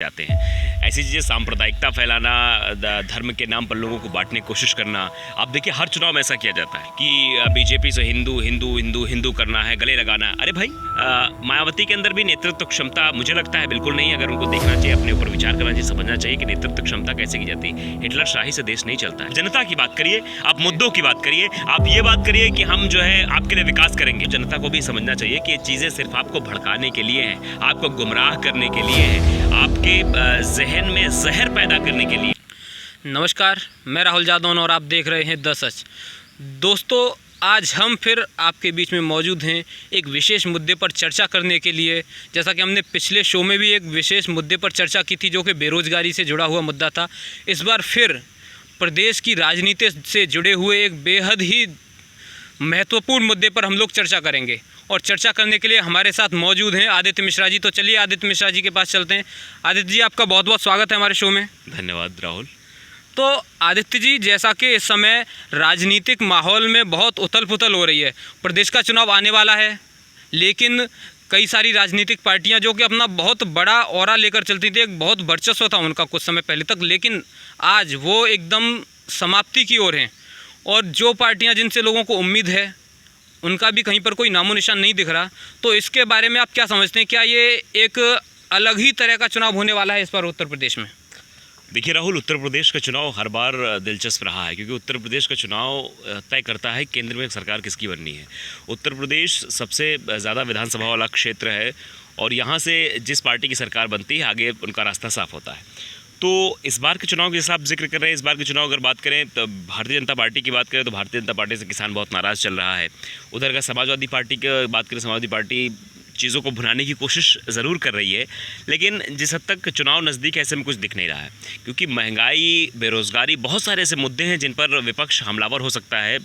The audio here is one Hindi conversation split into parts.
जाते हैं। ऐसी चीज़ें सांप्रदायिकता फैलाना, धर्म के नाम पर लोगों को बांटने की कोशिश करना। आप देखिए हर चुनाव में ऐसा किया जाता है कि बीजेपी से हिंदू हिंदू हिंदू हिंदू करना है, गले लगाना है। अरे भाई, मायावती के अंदर भी नेतृत्व क्षमता मुझे लगता है बिल्कुल नहीं। अगर उनको देखना चाहिए, अपने ऊपर विचार करना चाहिए, समझना चाहिए कि नेतृत्व क्षमता कैसे की जाती है। हिटलर शाही से देश नहीं चलता है। जनता की बात करिए, आप मुद्दों की बात करिए, आप ये बात करिए कि हम जो है आपके लिए विकास करेंगे। जनता को भी समझना चाहिए कि ये चीज़ें सिर्फ आपको भड़काने के लिए हैं, आपको गुमराह करने के लिए हैं, आपके जहन में जहर पैदा करने के लिए। नमस्कार, मैं राहुल जादौन और आप देख रहे हैं द सच। दोस्तों, आज हम फिर आपके बीच में मौजूद हैं एक विशेष मुद्दे पर चर्चा करने के लिए। जैसा कि हमने पिछले शो में भी एक विशेष मुद्दे पर चर्चा की थी जो कि बेरोज़गारी से जुड़ा हुआ मुद्दा था। इस बार फिर प्रदेश की राजनीति से जुड़े हुए एक बेहद ही महत्वपूर्ण मुद्दे पर हम लोग चर्चा करेंगे और चर्चा करने के लिए हमारे साथ मौजूद हैं आदित्य मिश्रा जी। तो चलिए आदित्य मिश्रा जी के पास चलते हैं। आदित्य जी, आपका बहुत बहुत स्वागत है हमारे शो में। धन्यवाद राहुल। तो आदित्य जी, जैसा कि इस समय राजनीतिक माहौल में बहुत उथल पुथल हो रही है, प्रदेश का चुनाव आने वाला है, लेकिन कई सारी राजनीतिक पार्टियां जो कि अपना बहुत बड़ा ऑरा लेकर चलती थी, एक बहुत वर्चस्व था उनका कुछ समय पहले तक, लेकिन आज वो एकदम समाप्ति की ओर हैं। और जो पार्टियां जिनसे लोगों को उम्मीद है उनका भी कहीं पर कोई नामो निशान नहीं दिख रहा। तो इसके बारे में आप क्या समझते हैं? क्या ये एक अलग ही तरह का चुनाव होने वाला है इस बार उत्तर प्रदेश में? देखिए राहुल, उत्तर प्रदेश का चुनाव हर बार दिलचस्प रहा है, क्योंकि उत्तर प्रदेश का चुनाव तय करता है केंद्र में सरकार किसकी बननी है। उत्तर प्रदेश सबसे ज़्यादा विधानसभा वाला क्षेत्र है और यहाँ से जिस पार्टी की सरकार बनती है आगे उनका रास्ता साफ होता है। तो इस बार के चुनाव के जैसा आप जिक्र कर रहे हैं, इस बार के चुनाव अगर बात करें तो भारतीय जनता पार्टी की बात करें तो भारतीय जनता पार्टी से किसान बहुत नाराज़ चल रहा है। उधर का समाजवादी पार्टी की बात करें, समाजवादी पार्टी चीज़ों को भुनाने की कोशिश ज़रूर कर रही है, लेकिन जिस हद तक चुनाव नज़दीक है ऐसे में कुछ दिख नहीं रहा है, क्योंकि महंगाई, बेरोज़गारी, बहुत सारे ऐसे मुद्दे हैं जिन पर विपक्ष हमलावर हो सकता है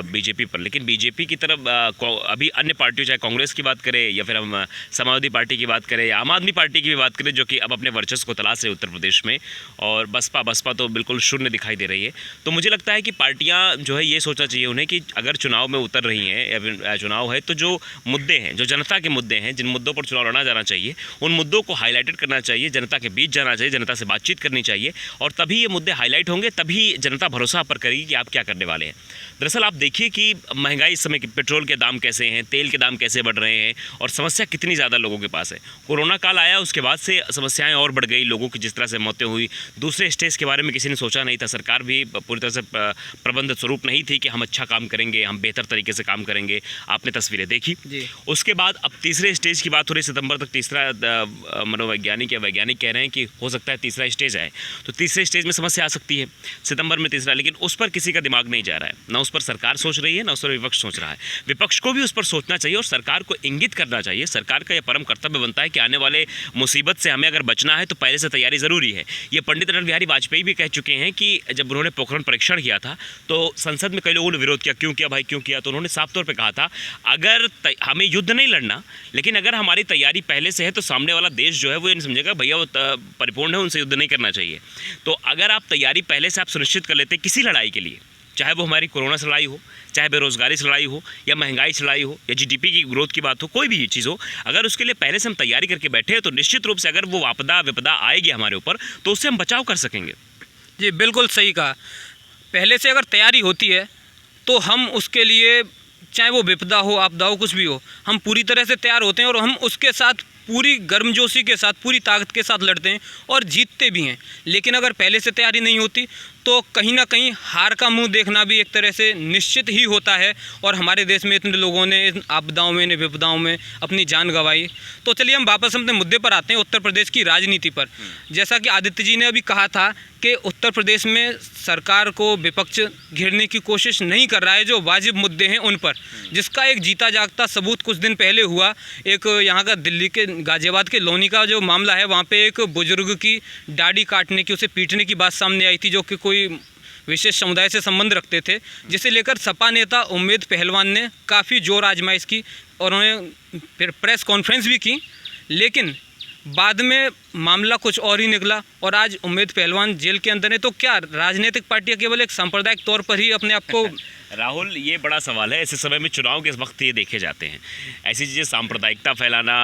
बीजेपी पर। लेकिन बीजेपी की तरफ अभी अन्य पार्टियों, चाहे कांग्रेस की बात करें या फिर हम समाजवादी पार्टी की बात करें या आम आदमी पार्टी की भी बात करें, जो कि अब अपने वर्चस्व को तलाश है उत्तर प्रदेश में, और बसपा तो बिल्कुल शून्य दिखाई दे रही है। तो मुझे लगता है कि पार्टियाँ जो है ये सोचना चाहिए उन्हें कि अगर चुनाव में उतर रही हैं या फिर चुनाव है तो जो मुद्दे हैं, जो जनता के मुद्दे हैं, जिन मुद्दों पर चुनाव लड़ा जाना चाहिए, उन मुद्दों को हाईलाइटेड करना चाहिए, जनता के बीच जाना चाहिए, जनता से बातचीत करनी चाहिए, और तभी ये मुद्दे हाईलाइट होंगे, तभी जनता भरोसा आप पर करेगी कि आप क्या करने वाले हैं। दरअसल आप देखिए कि महंगाई इस समय की, पेट्रोल के दाम कैसे हैं, तेल के दाम कैसे बढ़ रहे हैं, और समस्या कितनी ज़्यादा लोगों के पास है। कोरोना काल आया, उसके बाद से समस्याएं और बढ़ गई, लोगों की जिस तरह से मौतें हुई, दूसरे स्टेज के बारे में किसी ने सोचा नहीं था, सरकार भी पूरी तरह से प्रबंध स्वरूप नहीं थी कि हम अच्छा काम करेंगे, हम बेहतर तरीके से काम करेंगे। आपने तस्वीरें देखी। उसके बाद अब तीसरे स्टेज की बात हो रही, सितंबर तक तीसरा, मनोवैज्ञानिक या वैज्ञानिक कह रहे हैं कि हो सकता है तीसरा स्टेज आए, तो तीसरे स्टेज में समस्या आ सकती है सितंबर में तीसरा, लेकिन उस पर किसी का दिमाग नहीं जा रहा है, ना उस पर सरकार सोच रही है, ना उस पर विपक्ष सोच रहा है। विपक्ष को भी उस पर सोचना चाहिए और सरकार को इंगित करना चाहिए। सरकार का यह परम कर्तव्य बनता है कि आने वाले मुसीबत से हमें अगर बचना है तो पहले से तैयारी ज़रूरी है। ये पंडित अटल बिहारी वाजपेयी भी कह चुके हैं कि जब उन्होंने पोखरण परीक्षण किया था तो संसद में कई लोगों ने विरोध किया, क्यों किया भाई, क्यों किया? तो उन्होंने साफ तौर पर कहा था, अगर हमें युद्ध नहीं लड़ना, लेकिन अगर हमारी तैयारी पहले से है तो सामने वाला देश जो है वो ये नहीं समझेगा भैया वो परिपूर्ण है, उनसे युद्ध नहीं करना चाहिए। तो अगर आप तैयारी पहले से आप सुनिश्चित कर लेते किसी लड़ाई के लिए, चाहे वो हमारी कोरोना से लड़ाई हो, चाहे बेरोजगारी से लड़ाई हो, या महंगाई से लड़ाई हो, या जीडीपी की ग्रोथ की बात हो, कोई भी चीज़ हो, अगर उसके लिए पहले से हम तैयारी करके बैठे हैं तो निश्चित रूप से अगर वो आपदा विपदा आएगी हमारे ऊपर तो उससे हम बचाव कर सकेंगे। जी बिल्कुल सही कहा। पहले से अगर तैयारी होती है तो हम उसके लिए, चाहे वो विपदा हो, आपदा हो, कुछ भी हो, हम पूरी तरह से तैयार होते हैं और हम उसके साथ पूरी गर्मजोशी के साथ, पूरी ताकत के साथ लड़ते हैं और जीतते भी हैं। लेकिन अगर पहले से तैयारी नहीं होती तो कहीं ना कहीं हार का मुंह देखना भी एक तरह से निश्चित ही होता है। और हमारे देश में इतने लोगों ने इन आपदाओं में, इन विपदाओं में अपनी जान गंवाई। तो चलिए हम वापस अपने मुद्दे पर आते हैं, उत्तर प्रदेश की राजनीति पर। जैसा कि आदित्य जी ने अभी कहा था कि उत्तर प्रदेश में सरकार को विपक्ष घेरने की कोशिश नहीं कर रहा है, जो वाजिब मुद्दे हैं उन पर, जिसका एक जीता जागता सबूत कुछ दिन पहले हुआ। एक यहाँ का दिल्ली के गाजियाबाद के लोनी का जो मामला है, वहाँ पे एक बुजुर्ग की दाढ़ी काटने की, उसे पीटने की बात सामने आई थी, जो कि कोई विशेष समुदाय से संबंध रखते थे, जिसे लेकर सपा नेता उम्मेद पहलवान ने काफ़ी जोर आजमाइश की और उन्होंने फिर प्रेस कॉन्फ्रेंस भी की। लेकिन बाद में मामला कुछ और ही निकला और आज उम्मेद पहलवान जेल के अंदर है। तो क्या राजनीतिक पार्टियां केवल एक सांप्रदायिक तौर पर ही अपने आप को राहुल, ये बड़ा सवाल है। ऐसे समय में चुनाव के वक्त ये देखे जाते हैं ऐसी चीज़ें, सांप्रदायिकता फैलाना,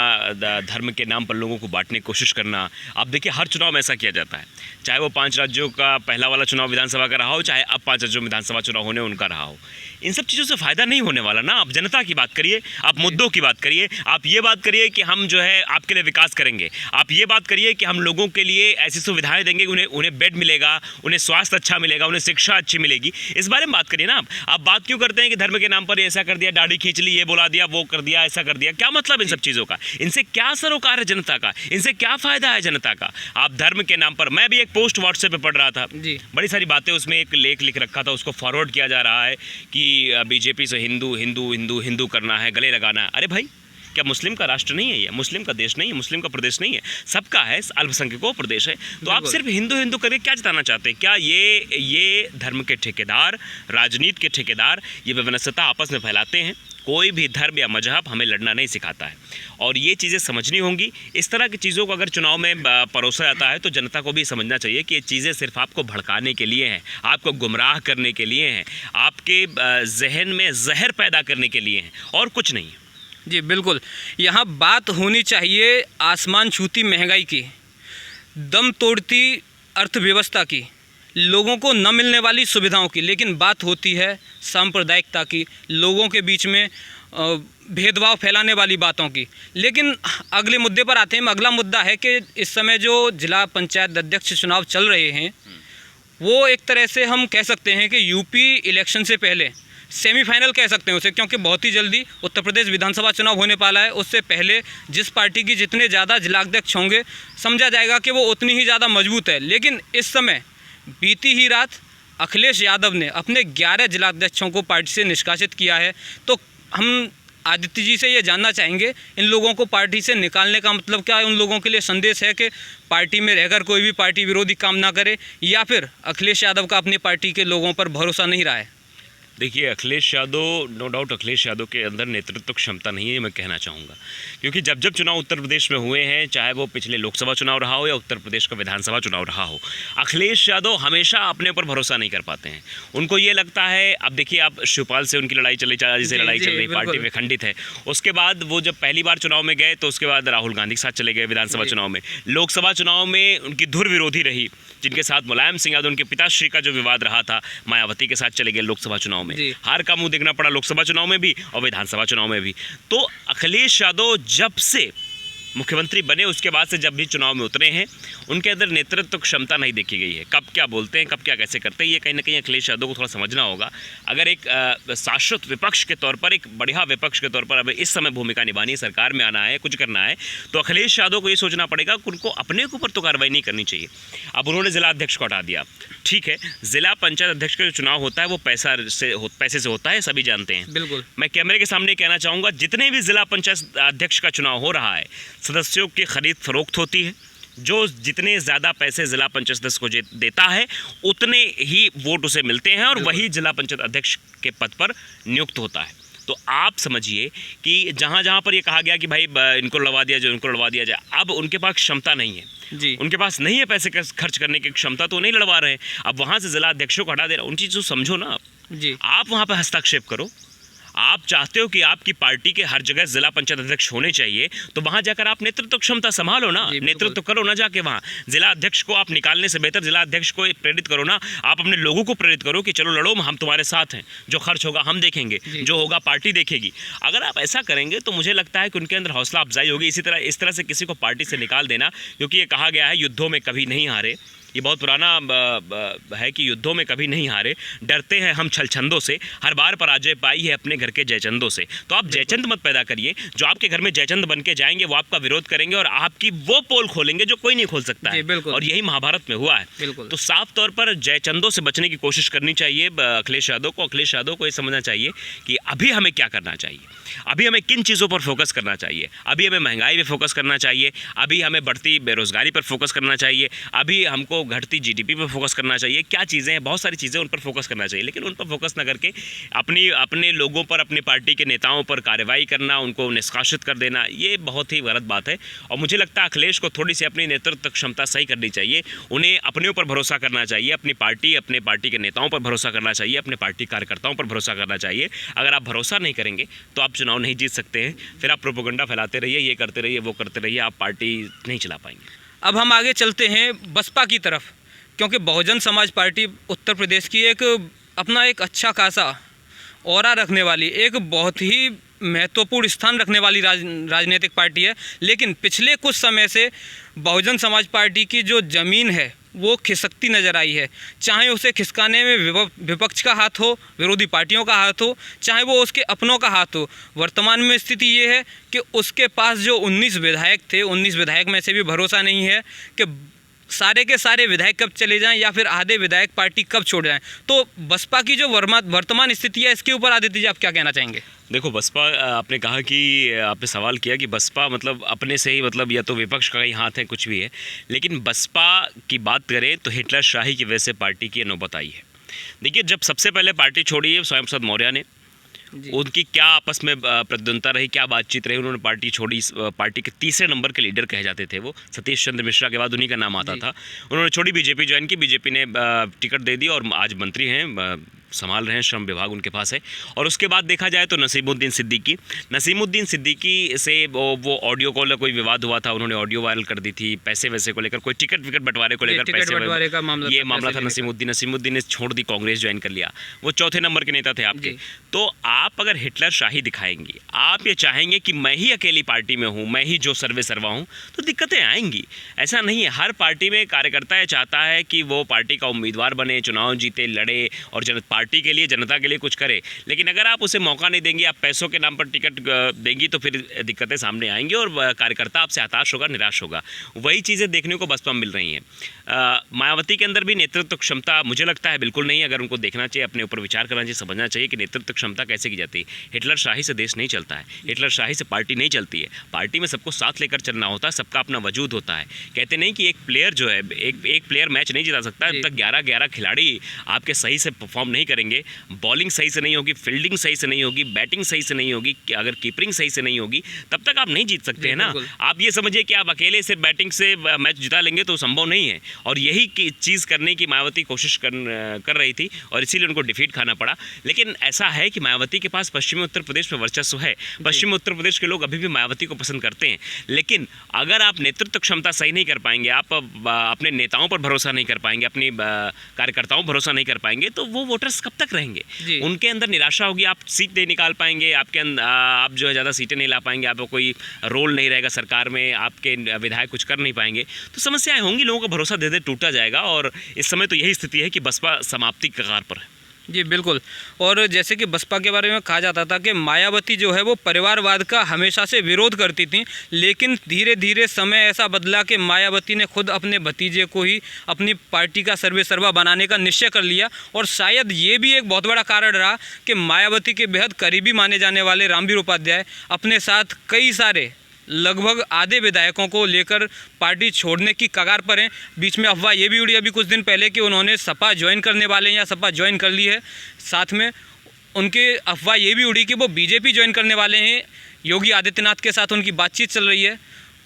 धर्म के नाम पर लोगों को बांटने की कोशिश करना। आप देखिए हर चुनाव में ऐसा किया जाता है, चाहे वो 5 राज्यों का पहला वाला चुनाव विधानसभा का रहा हो, चाहे अब 5 राज्यों में विधानसभा चुनाव होने उनका रहा हो। इन सब चीज़ों से फ़ायदा नहीं होने वाला ना। आप जनता की बात करिए, आप मुद्दों की बात करिए, आप ये बात करिए कि हम जो है आपके लिए विकास करेंगे, आप ये बात करिए कि हम लोगों के लिए ऐसी सुविधाएं देंगे, उन्हें बेड मिलेगा, उन्हें स्वास्थ्य अच्छा मिलेगा, उन्हें शिक्षा अच्छी मिलेगी। इस बारे में बात करिए ना। आप बात क्यों करते हैं कि धर्म के नाम पर ऐसा कर दिया, दाढ़ी खींच ली, ये बोला दिया, वो कर दिया, ऐसा कर दिया? क्या मतलब इन सब चीज़ों का? इनसे क्या सरोकार है जनता का? इनसे क्या फ़ायदा है जनता का? आप धर्म के नाम पर, मैं भी एक पोस्ट व्हाट्सएप पे पढ़ रहा था जी, बड़ी सारी बातें, उसमें एक लेख लिख रखा था, उसको फॉरवर्ड किया जा रहा है कि बीजेपी से हिंदू हिंदू हिंदू हिंदू करना है, गले लगाना है। अरे भाई, क्या मुस्लिम का राष्ट्र नहीं है ये? मुस्लिम का देश नहीं है, मुस्लिम का प्रदेश नहीं है, सबका है, अल्पसंख्यकों प्रदेश है। तो आप सिर्फ हिंदू हिंदू करके क्या जताना चाहते हैं? क्या ये धर्म के ठेकेदार, राजनीति के ठेकेदार ये विवनस्यता आपस में फैलाते हैं? कोई भी धर्म या मजहब हमें लड़ना नहीं सिखाता है और ये चीज़ें समझनी होंगी। इस तरह की चीज़ों को अगर चुनाव में परोसा जाता है तो जनता को भी समझना चाहिए कि ये चीज़ें सिर्फ आपको भड़काने के लिए हैं, आपको गुमराह करने के लिए हैं, आपके जहन में जहर पैदा करने के लिए हैं और कुछ नहीं है। जी बिल्कुल। यहाँ बात होनी चाहिए आसमान छूती महंगाई की, दम तोड़ती अर्थव्यवस्था की, लोगों को न मिलने वाली सुविधाओं की, लेकिन बात होती है सांप्रदायिकता की, लोगों के बीच में भेदभाव फैलाने वाली बातों की। लेकिन अगले मुद्दे पर आते हैं। अगला मुद्दा है कि इस समय जो जिला पंचायत अध्यक्ष चुनाव चल रहे हैं वो एक तरह से हम कह सकते हैं कि यूपी इलेक्शन से पहले सेमीफाइनल कह सकते हैं उसे, क्योंकि बहुत ही जल्दी उत्तर प्रदेश विधानसभा चुनाव होने वाला है। उससे पहले जिस पार्टी की जितने ज़्यादा जिलाध्यक्ष होंगे समझा जाएगा कि वो उतनी ही ज़्यादा मजबूत है। लेकिन इस समय बीती ही रात अखिलेश यादव ने अपने 11 जिलाध्यक्षों को पार्टी से निष्कासित किया है। तो हम आदित्य जी से ये जानना चाहेंगे, इन लोगों को पार्टी से निकालने का मतलब क्या है? उन लोगों के लिए संदेश है कि पार्टी में रहकर कोई भी पार्टी विरोधी काम ना करे, या फिर अखिलेश यादव का अपनी पार्टी के लोगों पर भरोसा नहीं रहा है? देखिए, अखिलेश यादव, नो डाउट अखिलेश यादव के अंदर नेतृत्व क्षमता नहीं है, मैं कहना चाहूँगा। क्योंकि जब जब चुनाव उत्तर प्रदेश में हुए हैं, चाहे वो पिछले लोकसभा चुनाव रहा हो या उत्तर प्रदेश का विधानसभा चुनाव रहा हो, अखिलेश यादव हमेशा अपने ऊपर भरोसा नहीं कर पाते हैं। उनको ये लगता है, अब देखिए आप शिवपाल से उनकी लड़ाई चली, जिसे लड़ाई चल रही, पार्टी विखंडित है। उसके बाद वो जब पहली बार चुनाव में गए तो उसके बाद राहुल गांधी के साथ चले गए विधानसभा चुनाव में। लोकसभा चुनाव में उनकी धुर विरोधी रही, जिनके साथ मुलायम सिंह यादव, उनके पिताश्री का जो विवाद रहा था, मायावती के साथ चले गए लोकसभा चुनाव में। हार का मुंह देखना पड़ा लोकसभा चुनाव में भी और विधानसभा चुनाव में भी। तो अखिलेश यादव जब से मुख्यमंत्री बने उसके बाद से जब भी चुनाव में उतरे हैं, उनके अंदर नेतृत्व क्षमता नहीं देखी गई है। कब क्या बोलते हैं, कब क्या कैसे करते हैं, ये कहीं ना कहीं अखिलेश यादव को थोड़ा समझना होगा। अगर एक शाश्वत विपक्ष के तौर पर, एक बढ़िया विपक्ष के तौर पर अब इस समय भूमिका निभानी है, सरकार में आना है, कुछ करना है, तो अखिलेश यादव को ये सोचना पड़ेगा कि उनको अपने के ऊपर तो कार्रवाई नहीं करनी चाहिए। अब उन्होंने जिला अध्यक्ष को हटा दिया, ठीक है। जिला पंचायत अध्यक्ष का जो चुनाव होता है वो पैसे से होता है, सभी जानते हैं। बिल्कुल। मैं कैमरे के सामने कहना चाहूँगा, जितने भी जिला पंचायत अध्यक्ष का चुनाव हो रहा है, सदस्यों की खरीद फरोख्त होती है। जो जितने ज़्यादा पैसे जिला पंचायत सदस्य को देता है उतने ही वोट उसे मिलते हैं और वही जिला पंचायत अध्यक्ष के पद पर नियुक्त होता है। तो आप समझिए कि जहाँ जहाँ पर ये कहा गया कि भाई इनको लड़वा दिया जाए, उनको लड़वा दिया जाए, अब उनके पास क्षमता नहीं है जी, उनके पास नहीं है पैसे खर्च करने की क्षमता, तो नहीं लड़वा रहे हैं। अब वहाँ से जिला अध्यक्षों को हटा दे रहे हैं। उन चीज़ों समझो ना जी। आप वहाँ पर हस्तक्षेप करो। आप चाहते हो कि आपकी पार्टी के हर जगह जिला पंचायत अध्यक्ष होने चाहिए, तो वहां जाकर आप नेतृत्व क्षमता संभालो ना, नेतृत्व करो ना। जाके वहां जिला अध्यक्ष को आप निकालने से बेहतर जिला अध्यक्ष को प्रेरित करो ना। आप अपने लोगों को प्रेरित करो कि चलो लड़ो, हम तुम्हारे साथ हैं, जो खर्च होगा हम देखेंगे, जो होगा पार्टी देखेगी। अगर आप ऐसा करेंगे तो मुझे लगता है कि उनके अंदर हौसला अफजाई होगी। इस तरह से किसी को पार्टी से निकाल देना, क्योंकि ये कहा गया है युद्धों में कभी नहीं हारे, ये बहुत पुराना है कि युद्धों में कभी नहीं हारे, डरते हैं हम छलछंदों से, हर बार पराजय पाई है अपने घर के जयचंदों से। तो आप जयचंद मत पैदा करिए। जो आपके घर में जयचंद बन के जाएंगे वो आपका विरोध करेंगे और आपकी वो पोल खोलेंगे जो कोई नहीं खोल सकता है। और यही महाभारत में हुआ है। तो साफ तौर पर जयचंदों से बचने की कोशिश करनी चाहिए अखिलेश यादव को। अखिलेश यादव को ये समझना चाहिए कि अभी हमें क्या करना चाहिए, अभी हमें किन चीज़ों पर फोकस करना चाहिए। अभी हमें महंगाई पर फोकस करना चाहिए, अभी हमें बढ़ती बेरोजगारी पर फोकस करना चाहिए, अभी हमको उनको घटती जीडीपी पर फोकस करना चाहिए, क्या चीज़ें हैं, बहुत सारी चीज़ें उन पर फोकस करना चाहिए, लेकिन उन पर फोकस ना करके अपने लोगों पर, अपनी पार्टी के नेताओं पर कार्रवाई करना, उनको निष्कासित कर देना, ये बहुत ही गलत बात है। और मुझे लगता है अखिलेश को थोड़ी सी अपनी नेतृत्व क्षमता सही करनी चाहिए, उन्हें अपने ऊपर भरोसा करना चाहिए, अपने पार्टी के नेताओं पर भरोसा करना चाहिए, अपने पार्टी कार्यकर्ताओं पर भरोसा करना चाहिए। अगर आप भरोसा नहीं करेंगे तो आप चुनाव नहीं जीत सकते हैं, फिर आप प्रोपेगेंडा फैलाते रहिए, ये करते रहिए, वो करते रहिए, आप पार्टी नहीं चला पाएंगे। अब हम आगे चलते हैं बसपा की तरफ, क्योंकि बहुजन समाज पार्टी उत्तर प्रदेश की अपना एक अच्छा खासा ऑरा रखने वाली, एक बहुत ही महत्वपूर्ण स्थान रखने वाली राजनीतिक पार्टी है। लेकिन पिछले कुछ समय से बहुजन समाज पार्टी की जो ज़मीन है वो खिसकती नज़र आई है, चाहे उसे खिसकाने में विपक्ष का हाथ हो, विरोधी पार्टियों का हाथ हो, चाहे वो उसके अपनों का हाथ हो। वर्तमान में स्थिति ये है कि उसके पास जो 19 विधायक थे, 19 विधायक में से भी भरोसा नहीं है कि सारे के सारे विधायक कब चले जाएं या फिर आधे विधायक पार्टी कब छोड़ जाएं। तो बसपा की जो वर्तमान स्थिति है, इसके ऊपर आदित्य जी आप क्या कहना चाहेंगे? देखो, बसपा, आपने कहा कि आपने सवाल किया कि बसपा मतलब अपने से ही, मतलब या तो विपक्ष का ही हाथ है, कुछ भी है, लेकिन बसपा की बात करें तो हिटलर शाही की वजह से पार्टी की नौबत आई है। देखिए, जब सबसे पहले पार्टी छोड़ी है स्वयं प्रसाद मौर्य ने, उनकी क्या आपस में प्रतिद्वंदता रही, क्या बातचीत रही, उन्होंने पार्टी छोड़ी। पार्टी के तीसरे नंबर के लीडर कहे जाते थे वो, सतीश चंद्र मिश्रा के बाद उन्हीं का नाम आता था। उन्होंने छोड़ी, बीजेपी ज्वाइन की, बीजेपी ने टिकट दे दी और आज मंत्री हैं, संभाल रहे हैं, श्रम विभाग उनके पास है। और उसके बाद देखा जाए तो नसीमुद्दीन सिद्दीकी से वो ऑडियो कॉल का कोई विवाद हुआ था, उन्होंने ऑडियो वायरल कर दी थी, पैसे वैसे को लेकर, कोई टिकट विकट बंटवारे को लेकर पैसे बंटवारे का मामला था। नसीमुद्दीन ने छोड़ दी, कांग्रेस ज्वाइन कर लिया, वो चौथे नंबर के नेता थे आपके। तो आप अगर हिटलर शाही दिखाएंगी, आप ये चाहेंगे कि मैं ही अकेली पार्टी में हूँ, मैं ही जो सर्वे सर्वा हूँ, तो दिक्कतें आएंगी। ऐसा नहीं है, हर पार्टी में कार्यकर्ता ये चाहता है कि वो पार्टी का उम्मीदवार बने, चुनाव जीते, लड़े और पार्टी के लिए, जनता के लिए कुछ करे। लेकिन अगर आप उसे मौका नहीं देंगे, आप पैसों के नाम पर टिकट देंगी, तो फिर दिक्कतें सामने आएंगी और कार्यकर्ता आपसे हताश होगा, निराश होगा। वही चीज़ें देखने को बसपा में मिल रही हैं। मायावती के अंदर भी नेतृत्व क्षमता मुझे लगता है बिल्कुल नहीं है। अगर उनको देखना चाहिए, अपने ऊपर विचार करना चाहिए, समझना चाहिए कि नेतृत्व क्षमता कैसे की जाती है। हिटलर शाही से देश नहीं चलता है, हिटलर शाही से पार्टी नहीं चलती है। पार्टी में सबको साथ लेकर चलना होता है, सबका अपना वजूद होता है। कहते नहीं कि एक प्लेयर जो है, एक प्लेयर मैच नहीं जिता सकता जब तक 11-11 खिलाड़ी आपके सही से परफॉर्म नहीं करेंगे। बॉलिंग सही से नहीं होगी, फील्डिंग सही से नहीं होगी, बैटिंग सही से नहीं होगी, अगर कीपरिंग सही से नहीं होगी, तब तक आप नहीं जीत सकते हैं ना। आप ये समझिए कि आप अकेले सिर्फ बैटिंग से मैच जिता लेंगे तो संभव नहीं है। और यही चीज़ करने की मायावती कोशिश कर रही थी और इसीलिए उनको डिफीट खाना पड़ा। लेकिन ऐसा है कि मायावती के पास पश्चिमी उत्तर प्रदेश में वर्चस्व है, पश्चिमी उत्तर प्रदेश के लोग अभी भी मायावती को पसंद करते हैं। लेकिन अगर आप नेतृत्व क्षमता सही नहीं कर पाएंगे, आप अपने नेताओं पर भरोसा नहीं कर पाएंगे, अपनी कार्यकर्ताओं पर भरोसा नहीं कर पाएंगे, तो वो वोटर्स कब तक रहेंगे? उनके अंदर निराशा होगी, आप सीट नहीं निकाल पाएंगे, आप जो है ज़्यादा सीटें नहीं ला पाएंगे, आपको कोई रोल नहीं रहेगा सरकार में, आपके विधायक कुछ कर नहीं पाएंगे, तो समस्याएं होंगी। लोगों का भरोसा धीरे धीरे टूटा जाएगा और इस समय तो यही स्थिति है कि बसपा समाप्ति के कगार पर है। जी बिल्कुल। और जैसे कि बसपा के बारे में कहा जाता था कि मायावती जो है वो परिवारवाद का हमेशा से विरोध करती थी, लेकिन धीरे धीरे समय ऐसा बदला कि मायावती ने खुद अपने भतीजे को ही अपनी पार्टी का सर्वेसर्वा बनाने का निश्चय कर लिया। और शायद ये भी एक बहुत बड़ा कारण रहा कि मायावती के बेहद करीबी माने जाने वाले रामवीर उपाध्याय अपने साथ कई सारे लगभग आधे विधायकों को लेकर पार्टी छोड़ने की कगार पर हैं। बीच में अफवाह ये भी उड़ी अभी कुछ दिन पहले कि उन्होंने सपा ज्वाइन करने वाले हैं या सपा ज्वाइन कर ली है। साथ में उनके अफवाह ये भी उड़ी कि वो बीजेपी ज्वाइन करने वाले हैं, योगी आदित्यनाथ के साथ उनकी बातचीत चल रही है।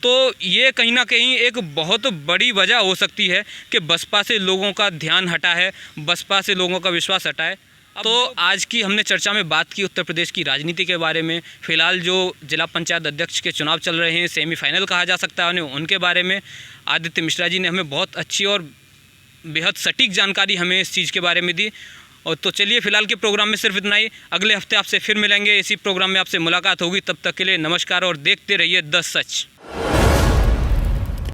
तो ये कहीं ना कहीं एक बहुत बड़ी वजह हो सकती है कि बसपा से लोगों का ध्यान हटा है, बसपा से लोगों का विश्वास हटा है। तो आज की हमने चर्चा में बात की उत्तर प्रदेश की राजनीति के बारे में। फ़िलहाल जो जिला पंचायत अध्यक्ष के चुनाव चल रहे हैं, सेमीफाइनल कहा जा सकता है उन्हें, उनके बारे में आदित्य मिश्रा जी ने हमें बहुत अच्छी और बेहद सटीक जानकारी हमें इस चीज़ के बारे में दी। और तो चलिए फ़िलहाल के प्रोग्राम में सिर्फ इतना ही। अगले हफ्ते आपसे फिर मिलेंगे, इसी प्रोग्राम में आपसे मुलाकात होगी। तब तक के लिए नमस्कार और देखते रहिए द सच।